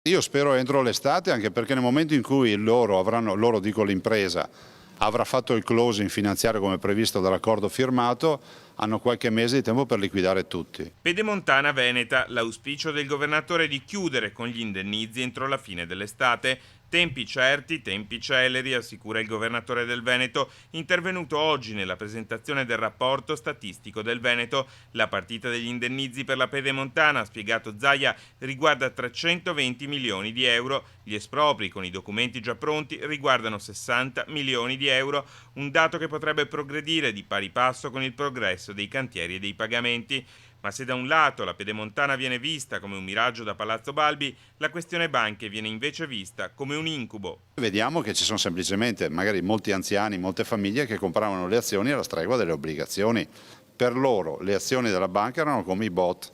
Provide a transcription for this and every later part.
Io spero entro l'estate, anche perché nel momento in cui loro dico l'impresa, avrà fatto il closing finanziario come previsto dall'accordo firmato, hanno qualche mese di tempo per liquidare tutti. Pedemontana Veneta, l'auspicio del governatore di chiudere con gli indennizi entro la fine dell'estate. Tempi certi, tempi celeri, assicura il governatore del Veneto, intervenuto oggi nella presentazione del rapporto statistico del Veneto. La partita degli indennizi per la Pedemontana, ha spiegato Zaia, riguarda 320 milioni di euro. Gli espropri con i documenti già pronti riguardano 60 milioni di euro, un dato che potrebbe progredire di pari passo con il progresso dei cantieri e dei pagamenti. Ma se da un lato la Pedemontana viene vista come un miraggio da Palazzo Balbi, la questione banche viene invece vista come un incubo. Vediamo che ci sono semplicemente magari molti anziani, molte famiglie che compravano le azioni alla stregua delle obbligazioni. Per loro le azioni della banca erano come i bot,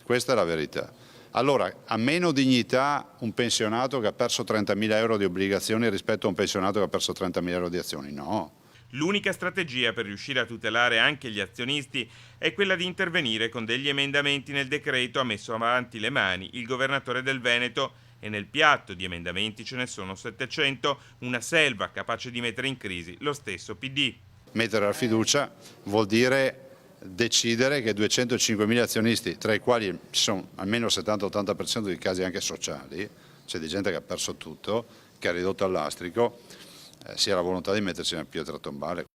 questa è la verità. Allora, ha meno dignità un pensionato che ha perso 30.000 euro di obbligazioni rispetto a un pensionato che ha perso 30.000 euro di azioni? No. L'unica strategia per riuscire a tutelare anche gli azionisti è quella di intervenire con degli emendamenti nel decreto, ha messo avanti le mani il governatore del Veneto, e nel piatto di emendamenti ce ne sono 700, una selva capace di mettere in crisi lo stesso PD. Mettere la fiducia vuol dire decidere che 205.000 azionisti, tra i quali ci sono almeno il 70-80% di casi anche sociali, c'è di gente che ha perso tutto, che ha ridotto al lastrico, sia la volontà di mettersi nella pietra tombale.